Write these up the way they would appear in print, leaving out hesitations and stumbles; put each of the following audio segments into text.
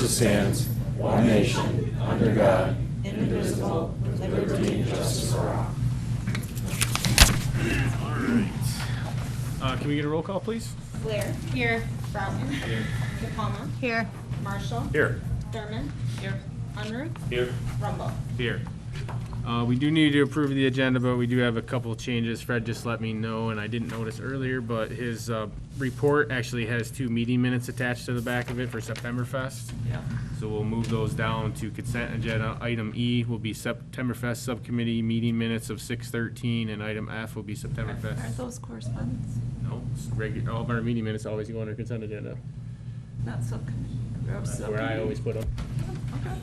which stands, one nation, under God, indivisible, with liberty and justice for all. All right. Can we get a roll call, please? Blair. Here. Broughton. Here. DePalma. Here. Marshall. Here. Thurman. Here. Unruh. Here. Rumble. Here. We do need to approve the agenda, but we do have a couple of changes. Fred just let me know, and I didn't notice earlier, but his report actually has 2 meeting minutes attached to the back of it for Septemberfest. Yeah. So we'll move those down to consent agenda. Item E will be Septemberfest Subcommittee meeting minutes of 6/13, and item F will be Are Septemberfest. those correspondence? No, it's regular, all of our meeting minutes always go under consent agenda. Not subcommittee. That's where I always put them. Okay.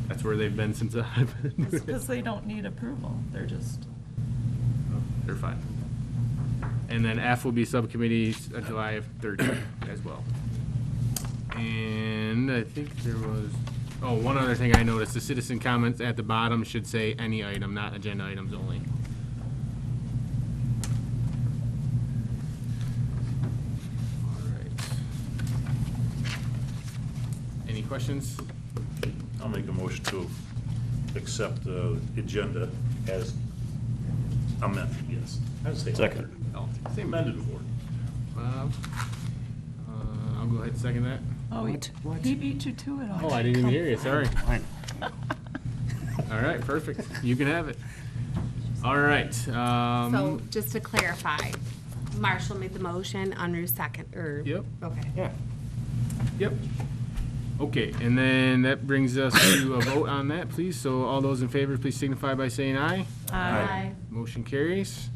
That's where they've been since I've been doing it. Because they don't need approval. They're just, They're fine. And then F will be subcommittees July 13th as well. And I think there was, one other thing I noticed, the citizen comments at the bottom should say any item, not agenda items only. All right. Any questions? I'll make a motion to accept the agenda as amended, yes. I would say Second. Say amended before. I'll go ahead and second that. he beat you to it. Oh, I didn't even hear you, sorry. All right, perfect. You can have it. All right. So just to clarify, Marshall made the motion, Unruh second, or? Yep. Okay. Yeah. Yep. Okay, and then that brings us to a vote on that, please. So all those in favor, please signify by saying aye. Aye. Motion carries.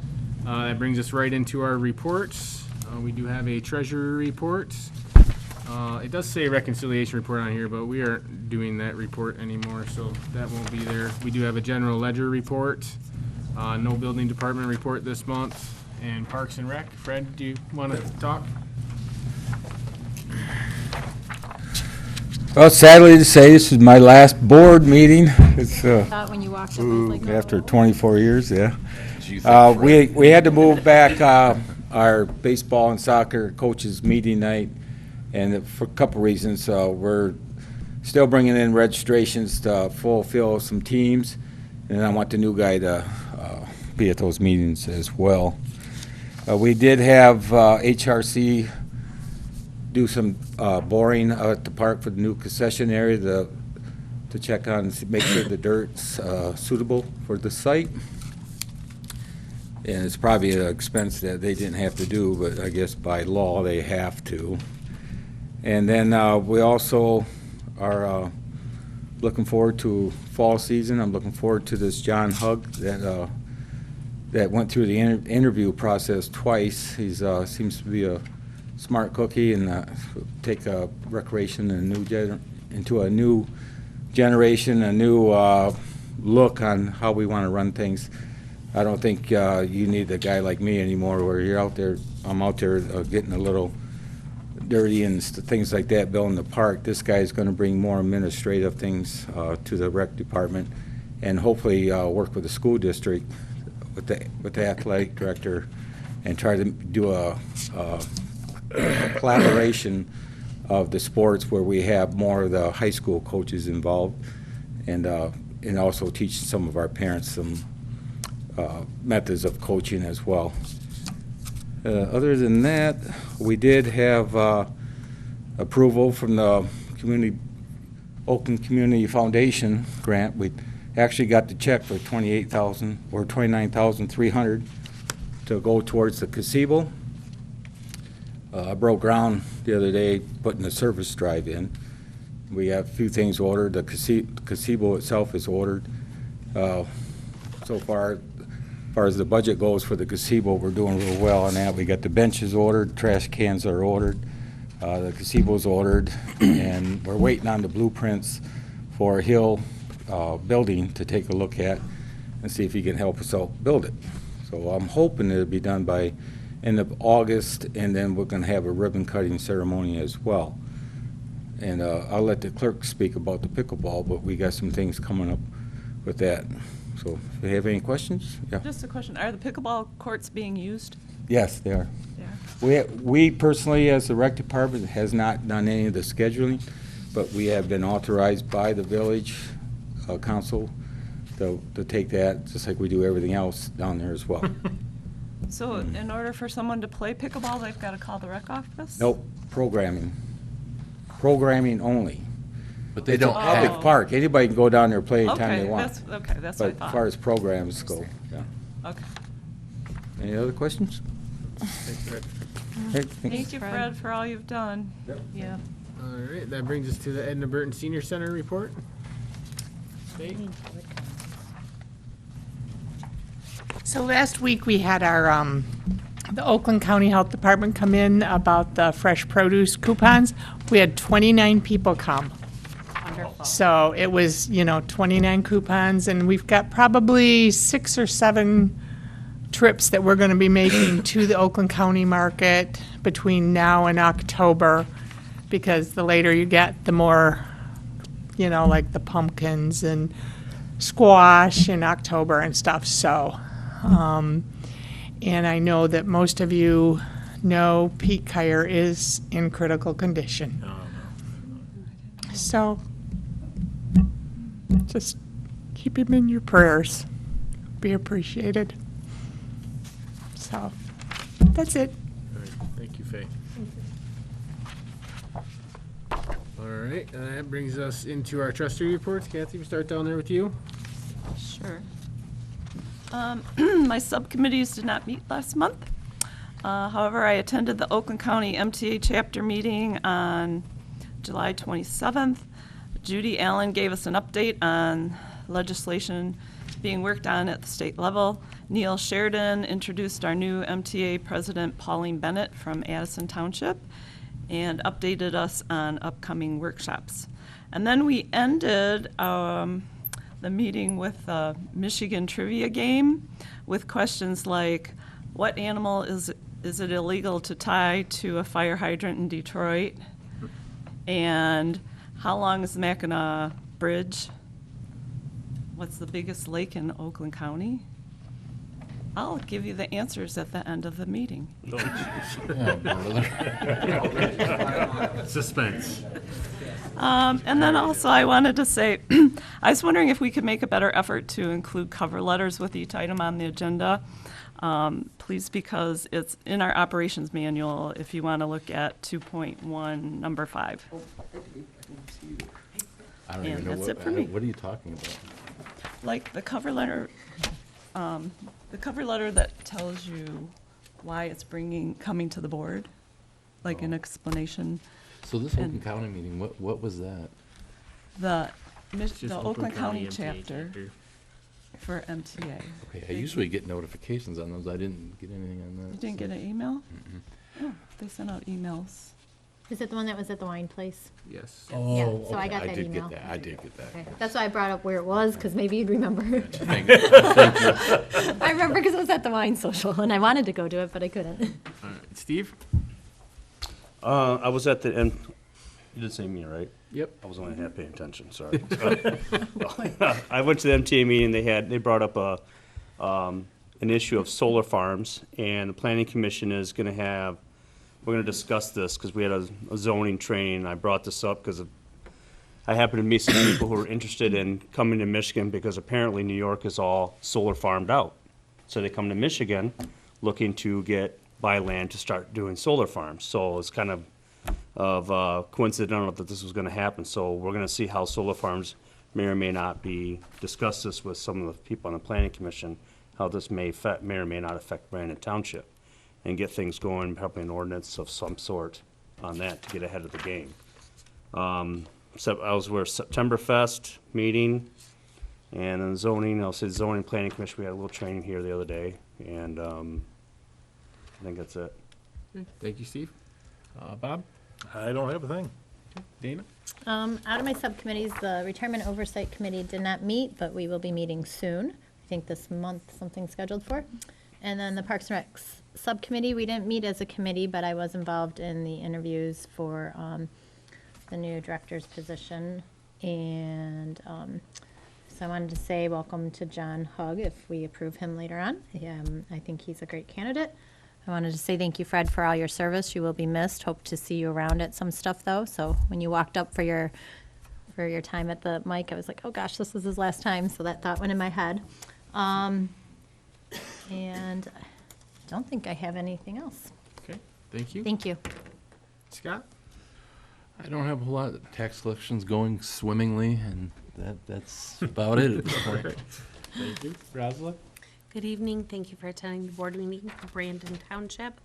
That brings us right into our reports. We do have a treasurer report. It does say reconciliation report on here, but we aren't doing that report anymore, so that won't be there. We do have a general ledger report, no building department report this month, and Parks and Rec. Fred, do you want to talk? Well, sadly to say, this is my last board meeting. It's When you walked in, I was like, after oh. 24 years, yeah. We had to move back our baseball and soccer coaches meeting night, and for a couple reasons. We're still bringing in registrations to fulfill some teams, and I want the new guy to be at those meetings as well. We did have HRC do some boring out at the park for the new concession area to check on, make sure the dirt's suitable for the site. And it's probably an expense that they didn't have to do, but I guess by law they have to. And then we also are looking forward to fall season. I'm looking forward to this John Hug that went through the interview process twice. He's seems to be a smart cookie and take recreation into a new generation, a new look on how we want to run things. I don't think you need a guy like me anymore where you're out there, I'm out there getting a little dirty and things like that, building the park. This guy is going to bring more administrative things to the rec department and hopefully work with the school district, with the athletic director, and try to do a collaboration of the sports where we have more of the high school coaches involved, and also teach some of our parents some methods of coaching as well. Other than that, we did have approval from the Oakland Community Foundation grant. We actually got the check for $28,000 or $29,300 to go towards the gazebo. I broke ground the other day putting the service drive in. We have a few things ordered. The gazebo itself is ordered. So far as the budget goes for the gazebo, we're doing real well on that. We got the benches ordered, trash cans are ordered, the gazebo's ordered, and we're waiting on the blueprints for Hill building to take a look at and see if he can help us out build it. So I'm hoping it'll be done by end of August, and then we're going to have a ribbon cutting ceremony as well. And I'll let the clerk speak about the pickleball, but we got some things coming up with that. So if you have any questions? Yeah. Just a question, are the pickleball courts being used? Yes, they are. Yeah. We personally, as the rec department, has not done any of the scheduling. but we have been authorized by the village council to take that, just like we do everything else down there as well. So in order for someone to play pickleball, they've got to call the rec office? Nope, programming. Programming only. But they It's a don't public have, park. Anybody can go down there play anytime Okay, they want. that's what I But thought. as far as programs go, yeah. Okay. Any other questions? Thanks, Fred. Okay, Thank thanks. you, Fred, for all you've done. Yeah. All right, that brings us to the Edna Burton Senior Center report. Nate? So last week, we had our, the Oakland County Health Department come in about the fresh produce coupons. We had 29 people come. Wonderful. So it was, 29 coupons, and we've got probably 6 or 7 trips that we're going to be making to the Oakland County market between now and October, because the later you get, the more, like the pumpkins and squash in October and stuff. So, and I know that most of you know Pete Kyer is in critical condition. So, just keep him in your prayers. Be appreciated. So, that's it. All right, thank you, Faye. All right, that brings us into our trustee reports. Kathy, we start down there with you. Sure. My subcommittees did not meet last month. However, I attended the Oakland County MTA chapter meeting on July 27th. Judy Allen gave us an update on legislation being worked on at the state level. Neil Sheridan introduced our new MTA president, Pauline Bennett from Addison Township, and updated us on upcoming workshops. And then we ended the meeting with a Michigan trivia game with questions like, what animal is it illegal to tie to a fire hydrant in Detroit? And how long is the Mackinac Bridge? What's the biggest lake in Oakland County? I'll give you the answers at the end of the meeting. Suspense. And then also I wanted to say, I was wondering if we could make a better effort to include cover letters with each item on the agenda. Please, because it's in our operations manual if you want to look at 2.1, number 5. I don't And even know that's it for me. what are you talking about? Like the cover letter that tells you why it's coming to the board, like an explanation. So this And- Oakland County meeting, what was that? The Just Oakland County MTA chapter for MTA. Okay, I usually get notifications on those. I didn't get anything on that. You didn't get an email? Oh, they sent out emails. Is it the one that was at the wine place? Yes. Yeah, so I got I that did email. get that. I did get that. Okay, that's why I brought up where it was, because maybe you'd remember. Thank you. I remember because it was at the wine social, and I wanted to go to it, but I couldn't. All right, Steve? I was at the, and you did say me, right? Yep. I was only half paying attention, sorry. I went to the MTA meeting, they brought up an issue of solar farms, and the planning commission is gonna have, we're gonna discuss this, because we had a zoning training, I brought this up because I happened to meet some people who are interested in coming to Michigan, because apparently New York is all solar farmed out. So they come to Michigan looking to buy land to start doing solar farms, so it's kind of coincidental that this was gonna happen, so we're gonna see how solar farms may or may not discuss this with some of the people on the planning commission, how this may or may not affect Brandon Township, and get things going, probably an ordinance of some sort on that to get ahead of the game. So I was at Septemberfest meeting, and then zoning planning commission, we had a little training here the other day, and I think that's it. Thank you, Steve. Bob? I don't have a thing. Dana? Out of my subcommittees, the Retirement Oversight Committee did not meet, but we will be meeting soon. I think this month something's scheduled for. And then the Parks and Rec Subcommittee, we didn't meet as a committee, but I was involved in the interviews for the new director's position. And so I wanted to say welcome to John Hugg if we approve him later on. I think he's a great candidate. I wanted to say thank you, Fred, for all your service. You will be missed. Hope to see you around at some stuff, though. So when you walked up for your time at the mic, I was like, oh gosh, this is his last time. So that thought went in my head. And I don't think I have anything else. Okay, thank you. Thank you. Scott? I don't have a whole lot. Tax collection's going swimmingly, and that's about it at this point. Thank you. Rosalind? Good evening. Thank you for attending the board meeting for Brandon Township.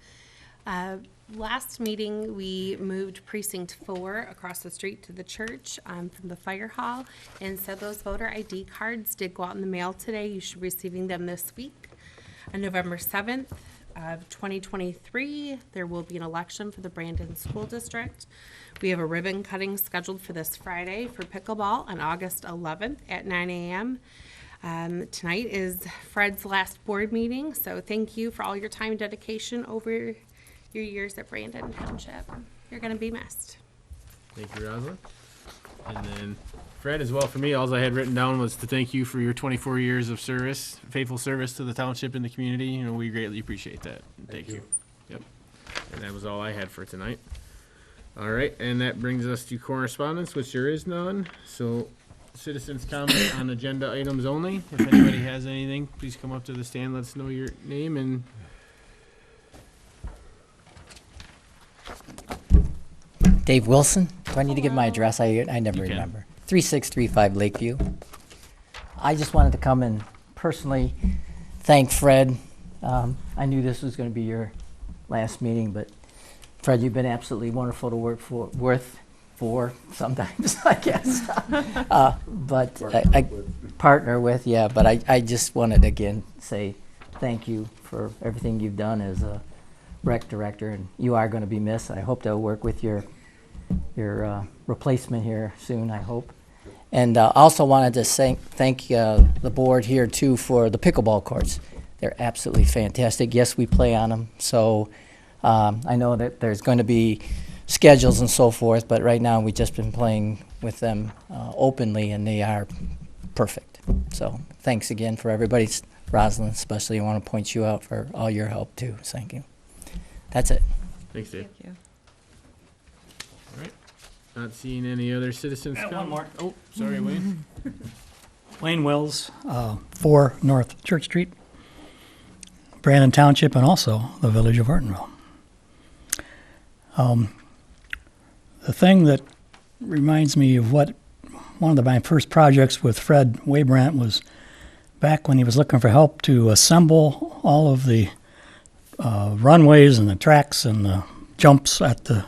Last meeting, we moved precinct 4 across the street to the church from the fire hall. And so those voter ID cards did go out in the mail today. You should be receiving them this week. On November 7th of 2023, there will be an election for the Brandon School District. We have a ribbon cutting scheduled for this Friday for pickleball on August 11th at 9 a.m. Tonight is Fred's last board meeting, so thank you for all your time and dedication over your years at Brandon Township. You're going to be missed. Thank you, Rosalind. And then Fred, as well for me, all I had written down was to thank you for your 24 years of service, faithful service to the township and the community. You know, we greatly appreciate that. Thank you. Yep. And that was all I had for tonight. All right, and that brings us to correspondence, which there is none. So citizens' comment on agenda items only. If anybody has anything, please come up to the stand, let us know your name and Dave Wilson. Do I need to give my address? I never You can. remember. 3635 Lakeview. I just wanted to come and personally thank Fred. I knew this was going to be your last meeting, but Fred, you've been absolutely wonderful to work for sometimes, I guess. But I partner with, yeah. But I just wanted to again say thank you for everything you've done as a rec director, and you are going to be missed. I hope to work with your replacement here soon, I hope. And also wanted to thank the board here too for the pickleball courts. They're absolutely fantastic. Yes, we play on them, so I know that there's going to be schedules and so forth, but right now we've just been playing with them openly, and they are perfect. So thanks again for everybody. Rosalind especially, I want to point you out for all your help too. Thank you. That's it. thanks, Dave. Thank you. All right. Not seeing any other citizens Yeah, comment. one more. Oh, sorry, Wayne. Wayne Wells, 4 North Church Street, Brandon Township, and also the village of Ortonville. The thing that reminds me of one of my first projects with Fred Waybrandt was back when he was looking for help to assemble all of the runways and the tracks and the jumps at the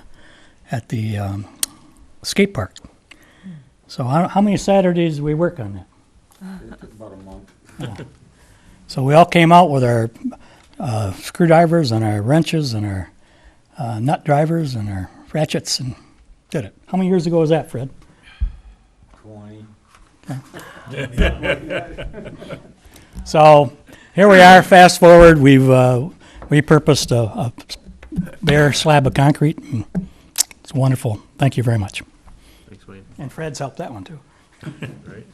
skate park. So how many Saturdays did we work on that? It took about a month. So we all came out with our screwdrivers and our wrenches and our nut drivers and our ratchets and did it. How many years ago was that, Fred? 20. So here we are. Fast forward, we've repurposed a bare slab of concrete. And it's wonderful. Thank you very much. Thanks, Wayne. And Fred's helped that one too. Right.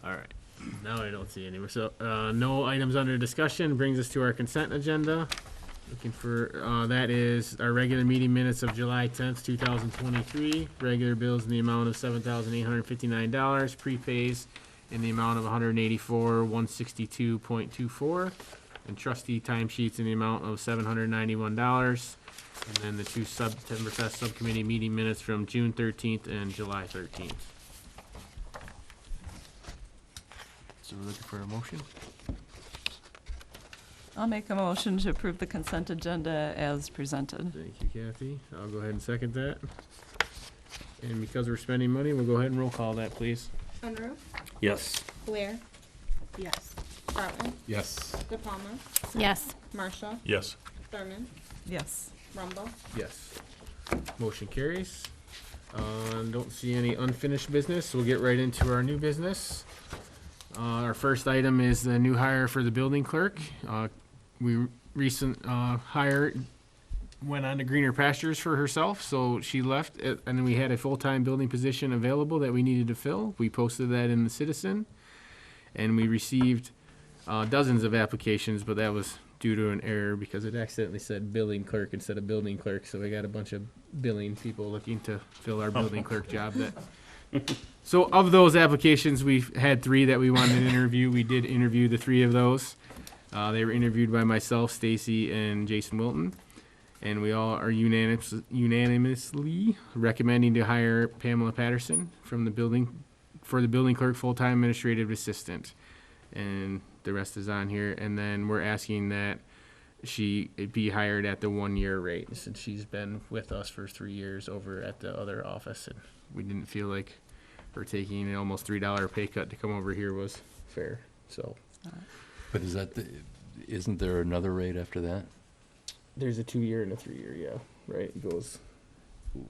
All right. Now I don't see any. So no items under discussion brings us to our consent agenda. Looking for, that is our regular meeting minutes of July 10th, 2023. Regular bills in the amount of $7,859. Prepays in the amount of $184,162.24. And trustee timesheets in the amount of $791. And then the 2 September Fest Subcommittee meeting minutes from June 13th and July 13th. So we're looking for a motion? I'll make a motion to approve the consent agenda as presented. Thank you, Kathy. I'll go ahead and second that. And because we're spending money, we'll go ahead and roll call that, please. Unruh? Yes. Blair? Yes. Bartlett? Yes. DePalma? Yes. Marshall? Yes. Thurman? Yes. Rumble? Yes. Motion carries. Don't see any unfinished business, so we'll get right into our new business. Our first item is the new hire for the building clerk. Recent hire went on to greener pastures for herself, so she left, and then we had a full-time building position available that we needed to fill. We posted that in the Citizen, and we received dozens of applications, but that was due to an error because it accidentally said billing clerk instead of building clerk. So we got a bunch of billing people looking to fill our building clerk job. So of those applications, we've had 3 that we wanted to interview. We did interview the 3 of those. They were interviewed by myself, Stacy, and Jason Wilton. And we all are unanimously recommending to hire Pamela Patterson for the building clerk full-time administrative assistant. And the rest is on here. And then we're asking that she be hired at the 1-year rate, since she's been with us for 3 years over at the other office. And we didn't feel like her taking an almost $3 pay cut to come over here was fair. So, But isn't there another rate after that? there's a 2-year and a 3-year, yeah, right? It goes.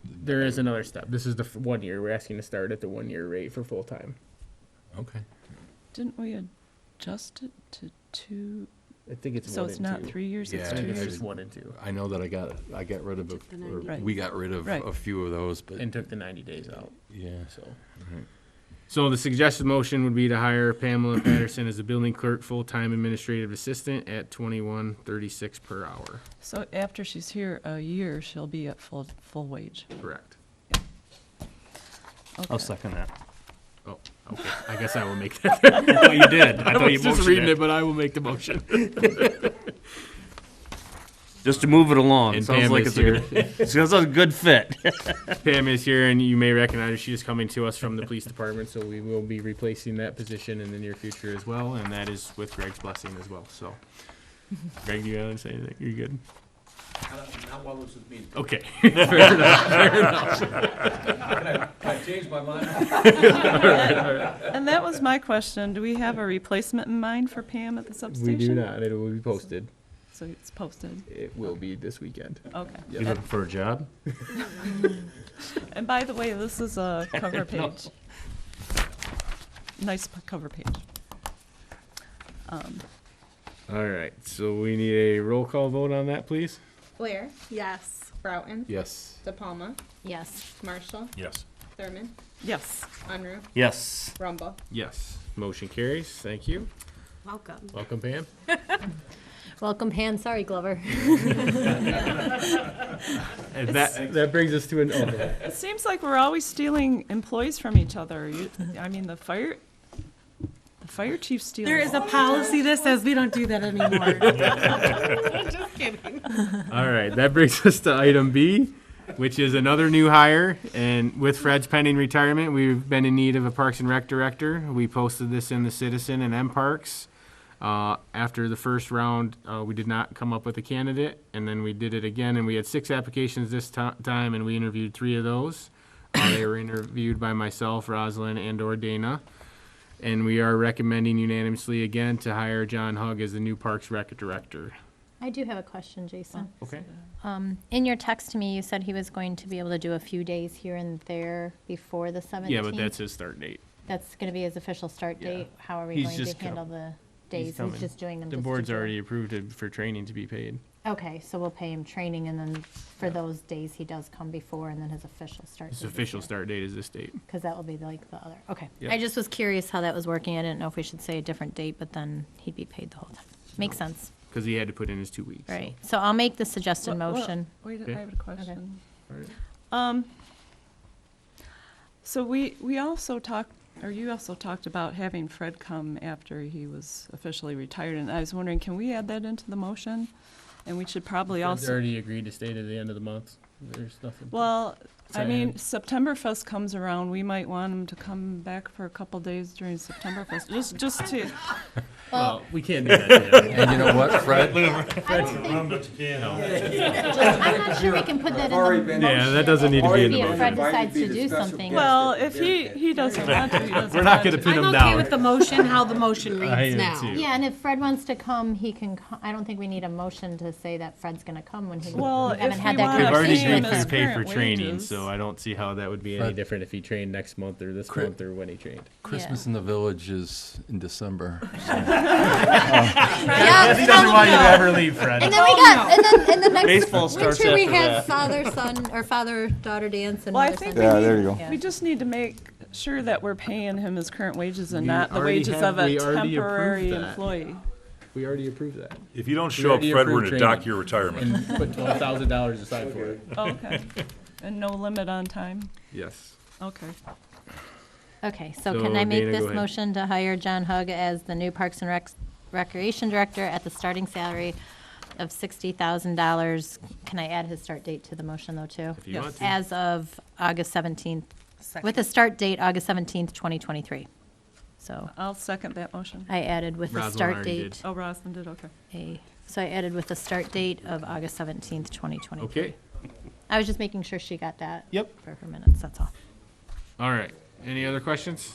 There is another step. This is the 1 year. We're asking to start at the 1-year rate for full time. Okay. Didn't we adjust it to 2? I think it's So 1 it's and not 2. 3 years, it's Yeah, I 2 think it's years? just 1 and 2, I know that I got rid of Took the 90 or Right. we got rid of Right. a few of those, but and took the 90 days out. yeah. So, Mhm. so the suggested motion would be to hire Pamela Patterson as a building clerk, full time administrative assistant at $21.36 per hour. So after she's here a year, she'll be at full wage. Correct. I'll Okay. second that. Oh, okay. I guess I will make that. I thought you did. I I thought you was just motioned reading it. it, but I will make the motion. Just to move it along. And Sounds Pam like is it's a good fit. Pam is here, and you may recognize her. She is coming to us from the police department, so we will be replacing that position in the near future as well, and that is with Greg's blessing as well. So, Greg, you gotta say anything? You good? Not while it's with me. Okay. Fair enough. Fair enough. I changed my mind. And that was my question. Do we have a replacement in mind for Pam at the substation? We do not. It will be posted. So it's posted. It will be this weekend. Okay. You looking for a job? And by the way, this is a cover No. page. Nice cover page. All right. So we need a roll call vote on that, please. Blair. Yes. Broughton. Yes. De Palma. Yes. Marshall. Yes. Thurman. Yes. Unruh. Yes. Rumble. Yes. Motion carries. Thank you. Welcome. Welcome, Pam. Welcome, Pan. Sorry, Glover. And that brings us to an. Oh, go ahead. It seems like we're always stealing employees from each other. I mean, the fire chief steals. There is a policy that says we don't do that anymore. Just kidding. All right, that brings us to item B, which is another new hire. And with Fred's pending retirement, we've been in need of a Parks and Rec director. We posted this in the Citizen and M Parks. After the first round, we did not come up with a candidate, and then we did it again, and we had 6 applications this time, and we interviewed 3 of those. They were interviewed by myself, Rosalind, and/or Dana. And we are recommending unanimously again to hire John Hugg as the new Parks Rec director. I do have a question, Jason. Okay. In your text to me, you said he was going to be able to do a few days here and there before the 17th. Yeah, but that's his start date. That's going to be his official start Yeah. date. How are we He's going to just handle the days? coming. He's just doing them. The just to board's do it. already approved it for training to be paid. Okay, so we'll pay him training, and then for those days he does come before, and then his official start. His official start date is this date. Because that will be like the other. Okay. Yep. I just was curious how that was working. I didn't know if we should say a different date, but then he'd be paid the whole time. Makes sense. Because he had to put in his 2 weeks. so. Right. So I'll make the suggested Well, motion. Wait, Okay. I have a question. Alright. So we also talked, or you also talked about having Fred come after he was officially retired, and I was wondering, can we add that into the motion? And we should probably Fred's also, already agreed to stay to the end of the month. There's nothing. well, I Sad. mean, Septemberfest comes around, we might want him to come back for a couple days during Septemberfest, just to, Well, we can't do that. to him. And you know what, Fred? Run, but you can't. I'm not sure we can put that in Already the been- motion. Yeah, that doesn't need to be in the Maybe if Fred motion. decides to do something. well, if he doesn't want to, he doesn't We're not want gonna to. pin him I'm down. okay with the motion, how the motion I reads am now. too. Yeah, and if Fred wants to come, he can, I don't think we need a motion to say that Fred's going to come when he, Well, we haven't if had we that wanna We've already pay him agreed conversation to his with pay him. for current training, wages. so I don't see how that would be any Fred. different if he trained next month or this Chris- month or when he trained. Christmas in the Village is in December. Yeah, He doesn't want you to ever leave, Fred. And then we got, and then in the next Baseball starts winter we after had that. father-son, or father-daughter dance and Well, I mother-son think dance. Yeah, there you go. Yeah. We just need to make sure that we're paying him his current wages and We not the already wages have- of a we already approved temporary that. employee. We already approved that. If you don't We show up, already Fred, we're approved gonna dock training. your retirement. And put $12,000 aside for it. Okay. And no limit on time? Yes. Okay. Okay, so So, can I make Dana, go this ahead. motion to hire John Hug as the new Parks and Recreation Director at the starting salary of $60,000? Can I add his start date to the motion, though, too? If you want to. As of August 17th, with Second. a start date August 17th, 2023. So I'll second that motion. I added with the Rosalind start already did. date, Oh, Rosalind did, okay. so I added with the start date of August 17th, 2023. Okay. I was just making sure she got that. Yep. For her minutes, that's all. All right. Any other questions?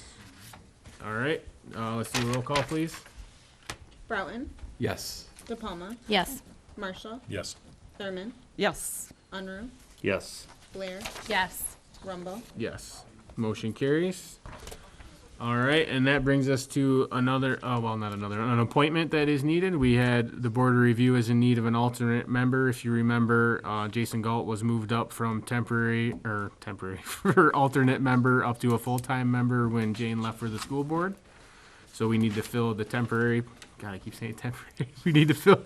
All right. Let's do a roll call, please. Broughton, Yes. DePalma, Yes. Marshall, Yes. Thurman, Yes. Unruh, Yes. Blair, Yes. Rumble. Yes. Motion carries. All right, and that brings us to another, an appointment that is needed. We had the Board of Review is in need of an alternate member. If you remember, Jason Galt was moved up from temporary for alternate member up to a full-time member when Jane left for the school board. So we need to fill the temporary, God, I keep saying temporary. We need to fill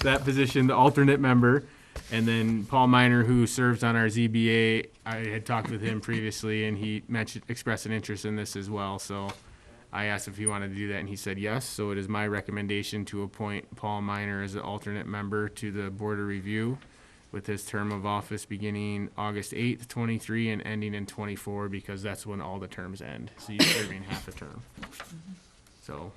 that position, the alternate member. And then Paul Miner, who serves on our ZBA, I had talked with him previously, and he expressed an interest in this as well. So I asked if he wanted to do that, and he said yes. So it is my recommendation to appoint Paul Miner as an alternate member to the Board of Review, with his term of office beginning August 8th, 23, and ending in 24, because that's when all the terms end. So you're serving half a term. So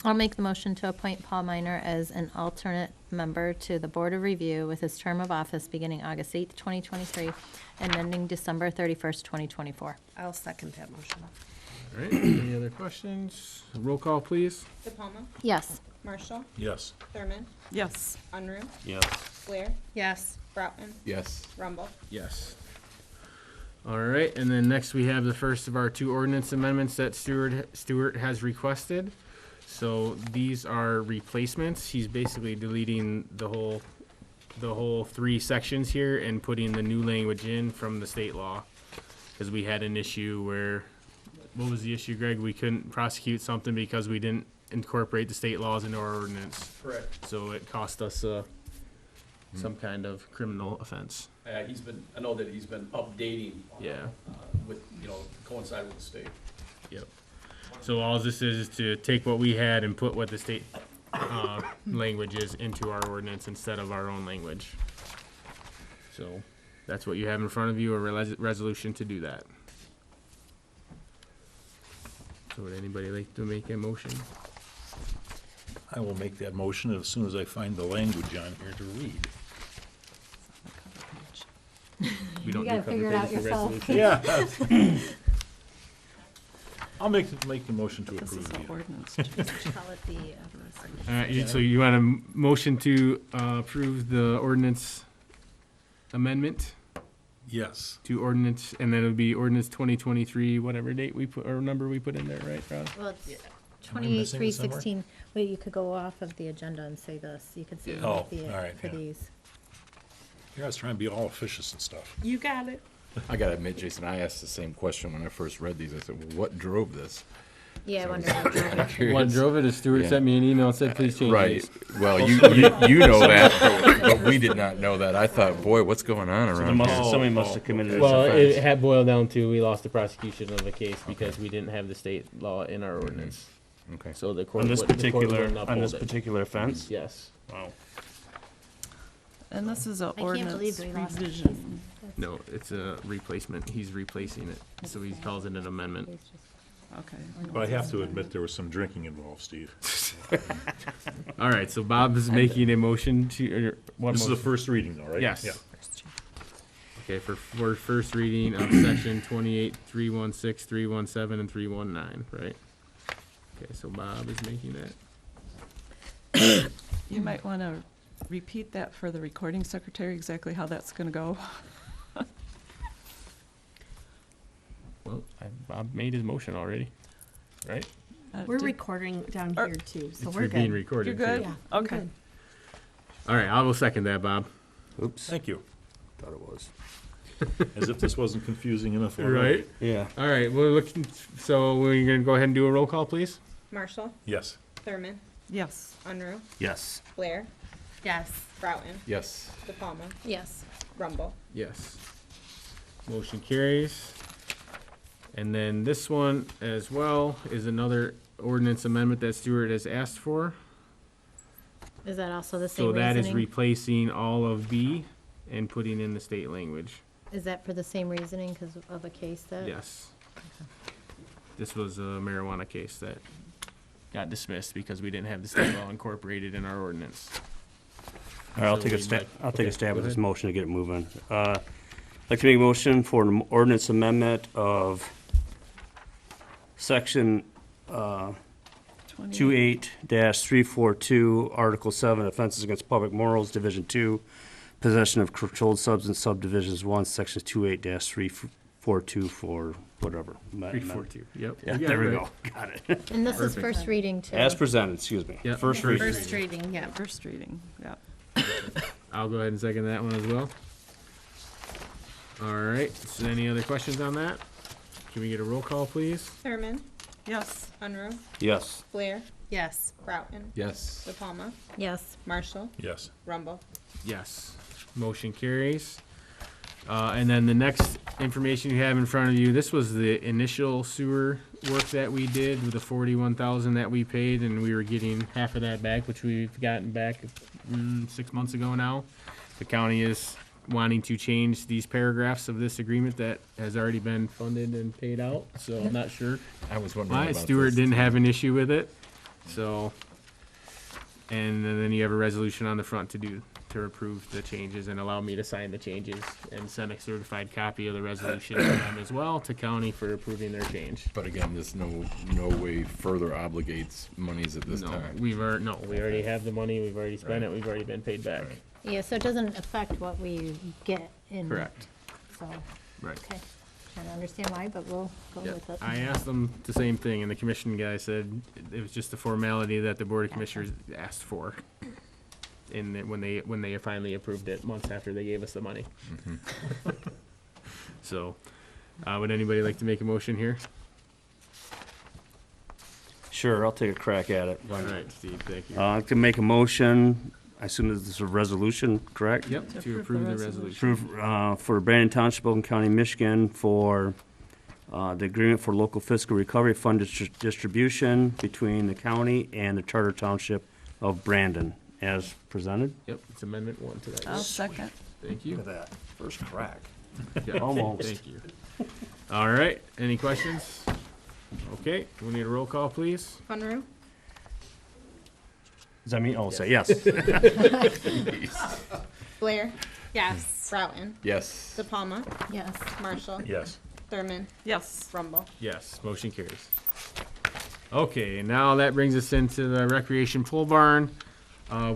I'll make the motion to appoint Paul Miner as an alternate member to the Board of Review with his term of office beginning August 8th, 2023, and ending December 31st, 2024. I'll second that motion. all right, any other questions? Roll call, please. DePalma, Yes. Marshall, Yes. Thurman, Yes. Unruh, Yes. Blair, Yes. Broughton, Yes. Rumble. Yes. All right, and then next we have the first of our two ordinance amendments that Stuart has requested. So these are replacements. He's basically deleting the whole three sections here and putting the new language in from the state law. Because we had an issue where, what was the issue, Greg? We couldn't prosecute something because we didn't incorporate the state laws into our ordinance. Correct. So it cost us some kind of criminal offense. I know that he's been updating. Yeah. With, coincide with the state. Yep. So all this is to take what we had and put what the state language is into our ordinance instead of our own language. So that's what you have in front of you, a resolution to do that. So would anybody like to make a motion? I will make that motion as soon as I find the language on here to read. We don't gotta do cover figure it out pages for yourself. resolutions. Yeah. I'll make the motion to This is approve. the ordinance. Call it the, So you want a motion to approve the ordinance amendment Yes. to ordinance, and then it would be ordinance 2023, whatever date we put, or number we put in there, right, Rob? well, it's Am I missing it 28/3/16. Wait, you could go off of the agenda and say this. You could say Oh, the, all right, for yeah. these. Yeah, I was trying to be all officious and stuff. You got it. I gotta admit, Jason, I asked the same question when I first read these. I said, well, what drove this? Yeah, I So wonder. was kinda curious. What drove it is Stuart Yeah. sent me an email and said, please change Right. these. Well, you know that, but we did not know that. I thought, boy, what's going on around here? Somebody must have committed Well, this it offense. had boiled down to, we lost the prosecution of the case because we didn't have the state law in our ordinance. Okay. So the court. On this the court particular, wouldn't on this uphold it. particular offense? Yes. Wow. And this is a I can't believe ordinance we lost. revision. No, it's a replacement. He's replacing it. So he calls it an amendment. Okay. But I have to admit, there was some drinking involved, Steve. All right, so Bob is making a motion to, or what This is the motion? first reading though, right? Yes. Yeah. Okay, for first reading of section 28, 316, 317, and 319, right? Okay, so Bob is making that. You might want to repeat that for the recording secretary, exactly how that's going to go. Well, Bob made his motion already, right? We're recording down here too, so It's we're being good. recorded. You're good? too. Yeah, we're Okay. good. All right, I will second that, Bob. Oops. Thank you. Thought it was. As if this wasn't confusing enough already. Right? Yeah. All right, we're looking, so we're gonna go ahead and do a roll call, please? Marshall, Yes. Thurman, Yes. Unruh, Yes. Blair, Yes. Broughton, Yes. De Palma, Yes. Rumble. Yes. Motion carries. And then this one as well is another ordinance amendment that Stuart has asked for. Is that also the same So that is reasoning? replacing all of B and putting in the state language. Is that for the same reasoning because of a case that? Yes. This was a marijuana case that got dismissed because we didn't have the state law incorporated in our ordinance. All right, I'll So take a we stab, might- I'll take a okay, stab go at this ahead. motion to get it moving. I'd like to make a motion for an ordinance amendment of section, 28-342, Article 7, Offenses Against Public Morals, Division 2, Possession of Controlled Substance, Subdivisions 1, Sections 28-342 for whatever. 342, yep. Yeah, You got there it we right. go. Got it. And this is Perfect. first reading too. As presented, excuse me. Yep. First reading. First reading, yeah. First reading, yeah. I'll go ahead and second that one as well. All right, so any other questions on that? Can we get a roll call, please? Thurman, Yes. Unruh, Yes. Blair, Yes. Broughton, Yes. De Palma, Yes. Marshall, Yes. Rumble. Yes. Motion carries. And then the next information you have in front of you, this was the initial sewer work that we did with the 41,000 that we paid, and we were getting half of that back, which we've gotten back 6 months ago now. The county is wanting to change these paragraphs of this agreement that has already been funded and paid out, so I'm not sure I was wondering why about Stuart this. didn't have an issue with it, so. And then you have a resolution on the front to approve the changes and allow me to sign the changes and send a certified copy of the resolution to them as well, to county for approving their change. But again, this no way further obligates monies at this No, time. we already have the money, we've already spent it, we've already been paid back. Right. Yeah, so it doesn't affect what we get in. Correct. So, Right. okay. Trying to understand why, but we'll go with it. I asked them the same thing, and the commission guy said it was just a formality that the board of commissioners asked for. And when they finally approved it, months after they gave us the money. So, would anybody like to make a motion here? Sure, I'll take a crack at it. All right, Steve, thank you. I can make a motion, I assume this is a resolution, correct? Yep, to approve the resolution. Approve, for Brandon Township, Oakland County, Michigan, for, the agreement for local fiscal recovery fund distribution between the county and the Charter Township of Brandon, as presented. Yep, it's amendment 1 to that. I'll second. Thank you. that, first crack. Yeah, Almost. Thank you. All right, any questions? Okay, we need a roll call, please. Unruh, Does that mean, oh, say yes. Blair. Yes. Broughton, Yes. De Palma, Yes. Marshall, Yes. Thurman, Yes. Rumble. Yes, motion carries. Okay, and now that brings us into the recreation pole barn.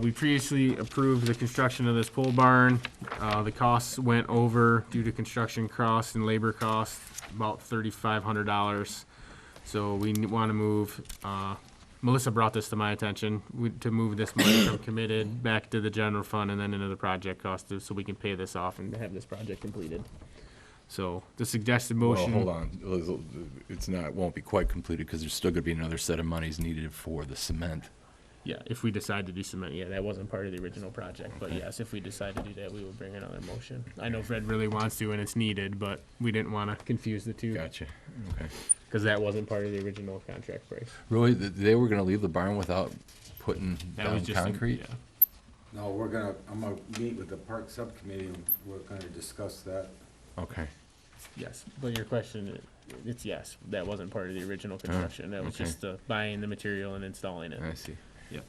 We previously approved the construction of this pole barn. The costs went over due to construction costs and labor costs, about $3,500. So we want to move, Melissa brought this to my attention, to move this money from committed back to the general fund and then into the project cost, so we can pay this off and have this project completed. So the suggested Well, motion. hold on. It's not, it won't be quite completed because there's still gonna be another set of monies needed for the cement. Yeah, if we decide to do cement, yeah, that wasn't part of the original project, but yes, if we decide to do that, we will bring another motion. I know Fred really wants to and it's needed, but we didn't wanna confuse the two, Gotcha. Okay. cause that wasn't part of the original contract price. Really, they were gonna leave the barn without putting That down was just, concrete? yeah. No, I'm gonna meet with the park subcommittee and we're gonna discuss that. Okay. Yes, but your question, it's yes, that wasn't part of the original construction, that was okay. just buying the material and installing it. I see. Yep.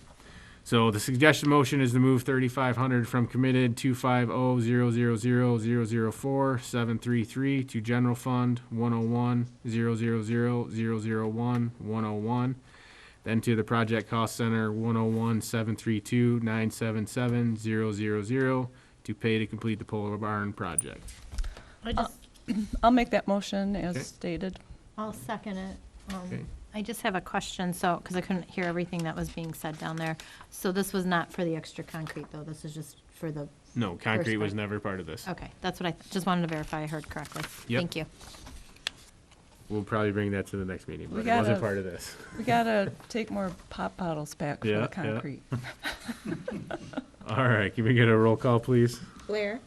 So the suggested motion is to move 3,500 from committed 250,000,004,733 to general fund 101,000,001,101, then to the project cost center 101,732,977,000 to pay to complete the pole barn project. I'll make that motion as Okay. stated. I'll second it. Okay. I just have a question, so, because I couldn't hear everything that was being said down there. So this was not for the extra concrete, though? This is just for the, No, concrete was part. never part of this. okay, that's what I, just wanted to verify I heard correctly. Yep. Thank you. we'll probably bring that to the next meeting, but We it wasn't gotta- part of this. We gotta take more pop bottles back for Yeah, the yeah. concrete. All right, can we get a roll call, please? Blair,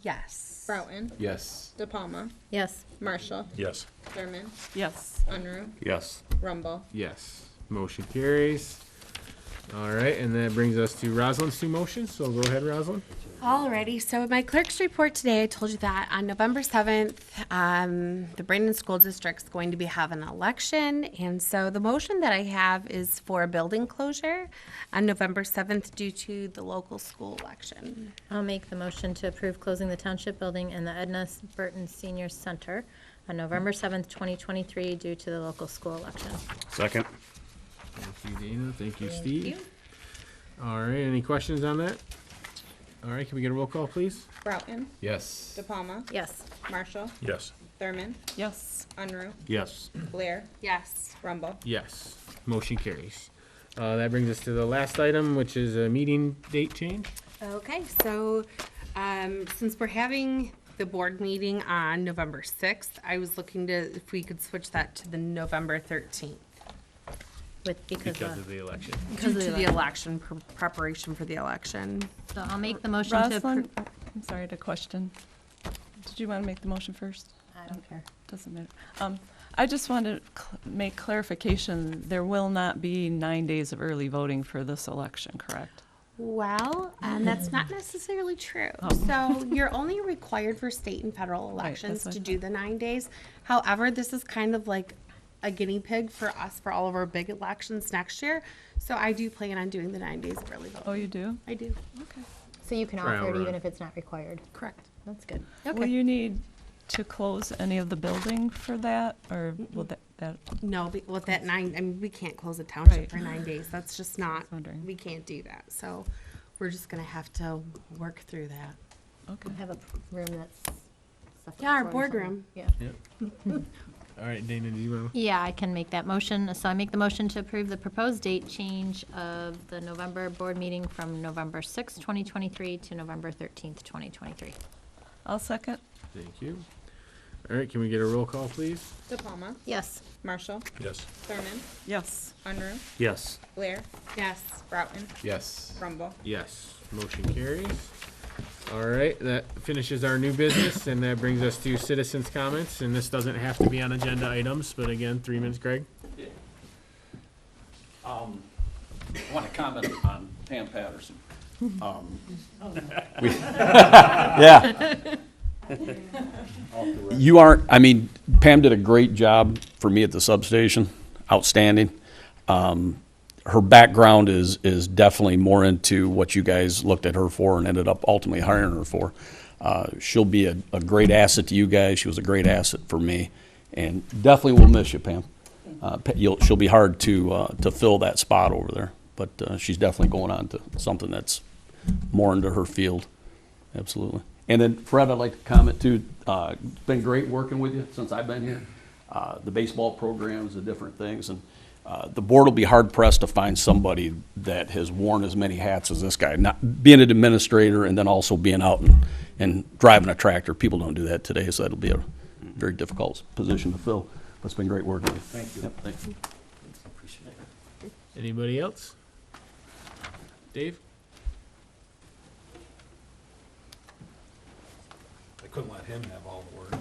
Yes. Broughton, Yes. De Palma, Yes. Marshall, Yes. Thurman, Yes. Unruh, Yes. Rumble. Yes. Motion carries. All right, and that brings us to Rosalind's two motions, so go ahead, Rosalind. Alrighty, so my clerk's report today, I told you that on November 7th, the Brandon School District's going to be having an election. And so the motion that I have is for a building closure on November 7th due to the local school election. I'll make the motion to approve closing the Township Building and the Edna Burton Senior Center on November 7th, 2023, due to the local school election. Second. Thank you, Dana. Thank you, Steve. All right, any questions on that? All right, can we get a roll call, please? Broughton, Yes. De Palma, Yes. Marshall, Yes. Thurman, Yes. Unruh, Yes. Blair, Yes. Rumble. Yes. Motion carries. That brings us to the last item, which is a meeting date change. Okay, so since we're having the board meeting on November 6th, I was looking to, if we could switch that to the November 13th. Because of the election. Due to the election, preparation for the election. So I'll make the motion to Rosalind, approve. I'm sorry, to question. Did you want to make the motion first? I don't care. Doesn't matter. I just wanted to make clarification. There will not be 9 days of early voting for this election, correct? Well, that's not necessarily true. So you're only required for state and federal elections what I to do the 9 days. However, this is kind of like a guinea pig for us for all of our big elections next year. So I do plan on doing the 9 days of early voting. Oh, you do? I do. So you can Trial offer it even run. if it's not required. Correct. That's good. Will you need to close any of the building for that, or will that? No, with that 9, I mean, we can't close a township Right. for 9 days. That's just not, wondering. we can't do that. So we're just gonna have to work through that. Okay. Have a room that's. separate Yeah, our for it or something. boardroom. Yeah. All right, Dana, do you want to? Yeah, I can make that motion. So I make the motion to approve the proposed date change of the November board meeting from November 6th, 2023 to November 13th, 2023. I'll second. Thank you. All right, can we get a roll call, please? De Palma, Yes. Marshall, Yes. Thurman, Yes. Unruh, Yes. Blair, Yes. Broughton, Yes. Rumble. Yes. Motion carries. All right, that finishes our new business, and that brings us to citizens' comments, and this doesn't have to be on agenda items, but again, 3 minutes, Greg. I want to comment on Pam Patterson. Yeah. You aren't, I mean, Pam did a great job for me at the substation, outstanding. Her background is definitely more into what you guys looked at her for and ended up ultimately hiring her for. She'll be a great asset to you guys. She was a great asset for me, and definitely will miss you, Pam. She'll be hard to fill that spot over there, but she's definitely going on to something that's more into her field. Absolutely. And then Fred, I'd like to comment too. It's been great working with you since I've been here. The baseball programs, the different things, and the board will be hard pressed to find somebody that has worn as many hats as this guy. Not being an administrator and then also being out and driving a tractor. People don't do that today, so that'll be a very difficult position to fill. But it's been great working with you. Thank you. Yep, thank you. Appreciate it. Anybody else? Dave? I couldn't let him have all the work.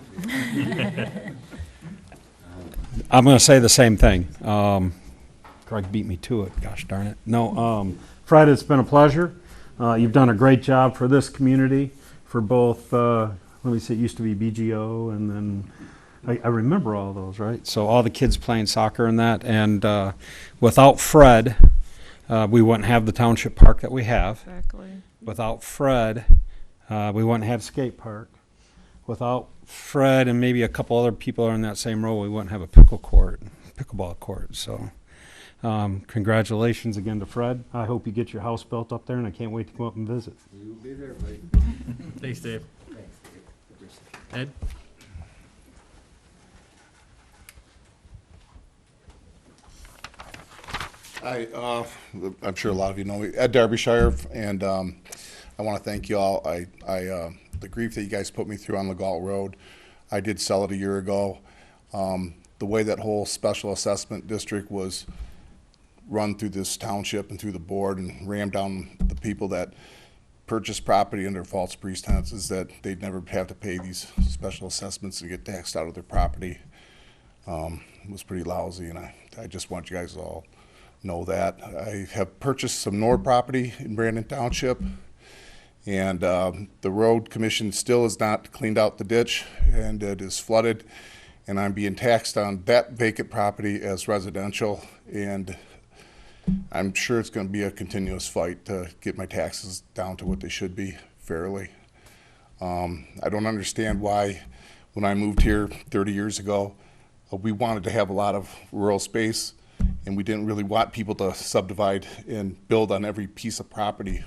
I'm going to say the same thing. Greg beat me to it. Gosh darn it. No, Fred, it's been a pleasure. You've done a great job for this community, for both, let me see, it used to be BGO, and then I remember all those, right? So all the kids playing soccer and that. And without Fred, we wouldn't have the township park that we have. Exactly. Without Fred, we wouldn't have skate park. Without Fred and maybe a couple other people in that same row, we wouldn't have a pickleball court. So congratulations again to Fred. I hope you get your house built up there, and I can't wait to go up and visit. You'll be there, buddy. Thanks, Dave. Ed? I'm sure a lot of you know me, Ed Derbyshire, and I want to thank you all. The grief that you guys put me through on Legault Road, I did sell it a year ago. The way that whole special assessment district was run through this township and through the board and rammed down the people that purchased property under false pretenses that they'd never have to pay these special assessments and get taxed out of their property. It was pretty lousy, and I just want you guys to all know that. I have purchased some Nord property in Brandon Township, and the road commission still has not cleaned out the ditch, and it is flooded, and I'm being taxed on that vacant property as residential, and I'm sure it's going to be a continuous fight to get my taxes down to what they should be fairly. I don't understand why, when I moved here 30 years ago, we wanted to have a lot of rural space, and we didn't really want people to subdivide and build on every piece of property.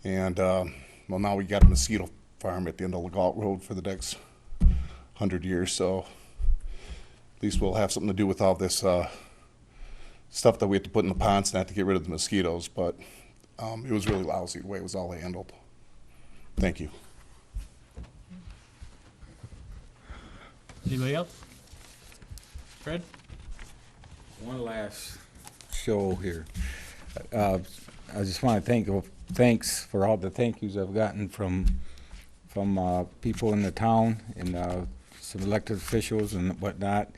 And well, now we got a mosquito farm at the end of Legault Road for the next 100 years, so at least we'll have something to do with all this stuff that we have to put in the ponds not to get rid of the mosquitoes. But it was really lousy the way it was all handled. Thank you. Anybody else? Fred? One last show here. I just want to thanks for all the thank yous I've gotten from people in the town and some elected officials and whatnot.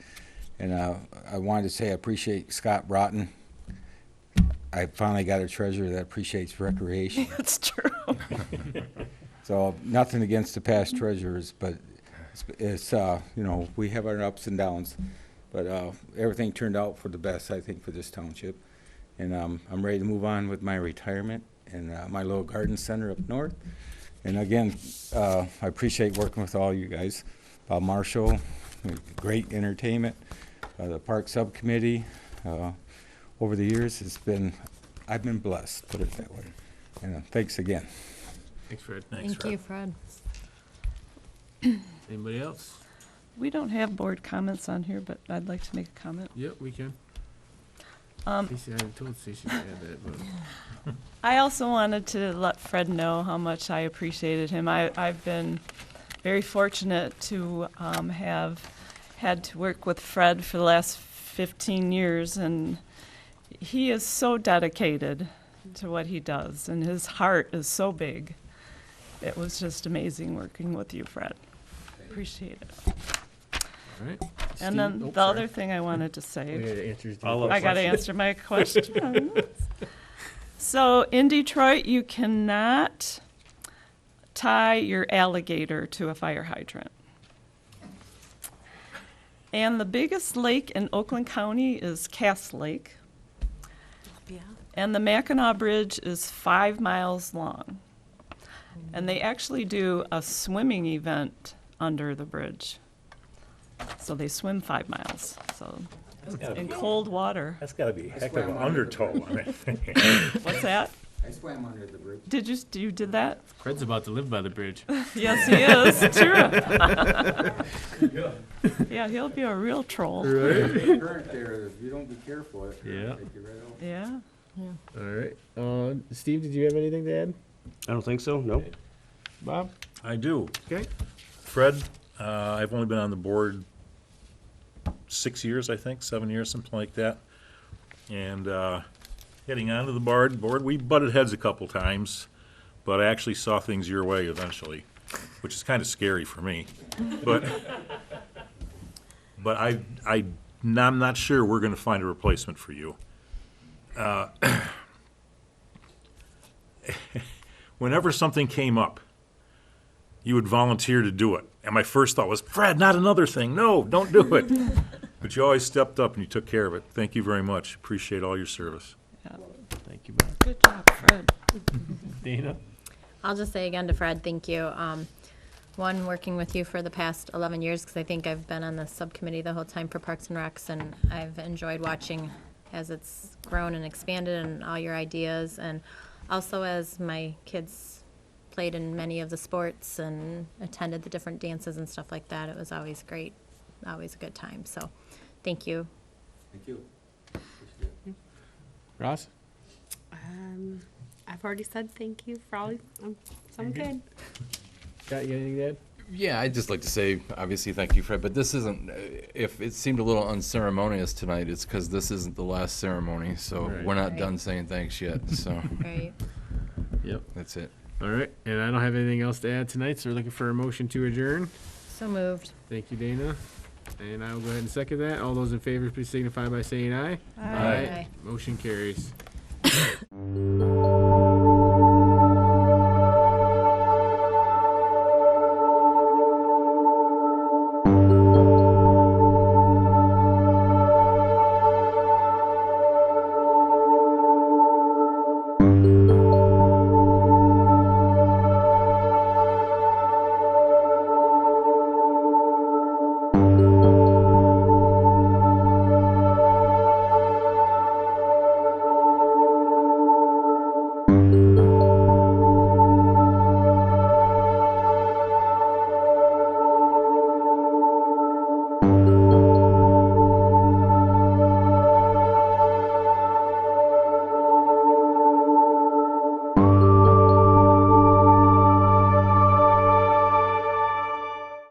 And I wanted to say I appreciate Scott Broughton. I finally got a treasurer that appreciates recreation. That's true. So nothing against the past treasurers, but it's you know, we have our ups and downs. But everything turned out for the best, I think, for this township. And I'm ready to move on with my retirement and my little garden center up north. And again, I appreciate working with all you guys. Bob Marshall, great entertainment. The park subcommittee, over the years, I've been blessed, put it that way. And thanks again. Thanks, Fred. Thank you, Fred. Anybody else? We don't have board comments on here, but I'd like to make a comment. Yep, we can. Stacy, I told Stacy to add that, but I also wanted to let Fred know how much I appreciated him. I've been very fortunate to have had to work with Fred for the last 15 years, and he is so dedicated to what he does, and his heart is so big. It was just amazing working with you, Fred. Appreciate it. all right. And Steve? then Oh, the sorry. other thing I wanted to say. We gotta answer his I got to answer my question. So in Detroit, you cannot tie your alligator to a fire hydrant. And the biggest lake in Oakland County is Cass Lake. Yeah. And the Mackinac Bridge is 5 miles long. And they actually do a swimming event under the bridge. So they swim 5 miles. So in cold water. That's gotta be a heck of an undertow on it. What's that? I swam under the bridge. Did you did that? Fred's about to live by the bridge. Yes, he is. True. Yeah, he'll be a real troll. The current there, if you don't be careful, it can Yeah. take you right over. Yeah. All right. Steve, did you have anything to add? I don't think so, no. Bob? I do. Okay. Fred, I've only been on the board 6 years, I think, 7 years, something like that. And getting onto the board, we butted heads a couple times, but I actually saw things your way eventually, which is kind of scary for me. But I'm not sure we're going to find a replacement for you. Whenever something came up, you would volunteer to do it. And my first thought was, Fred, not another thing. No, don't do it. But you always stepped up and you took care of it. Thank you very much. Appreciate all your service. Yeah. Thank you, Bob. Good job, Fred. Dana? I'll just say again to Fred, thank you. One, working with you for the past 11 years, because I think I've been on the subcommittee the whole time for Parks and Recs, and I've enjoyed watching as it's grown and expanded and all your ideas. And also as my kids played in many of the sports and attended the different dances and stuff like that, it was always great, always a good time. So thank you. Thank you. Ross? I've already said thank you for all. I'm good. Got you anything to add? Yeah, I'd just like to say, obviously, thank you, Fred, but this isn't, if it seemed a little unceremonious tonight, it's because this isn't the last ceremony, so Right. we're not Right. done saying thanks yet, so Right. Yep. that's it. All right, and I don't have anything else to add tonight, so we're looking for a motion to adjourn. So moved. Thank you, Dana. And I will go ahead and second that. All those in favor, please signify by saying aye. Aye. Motion carries.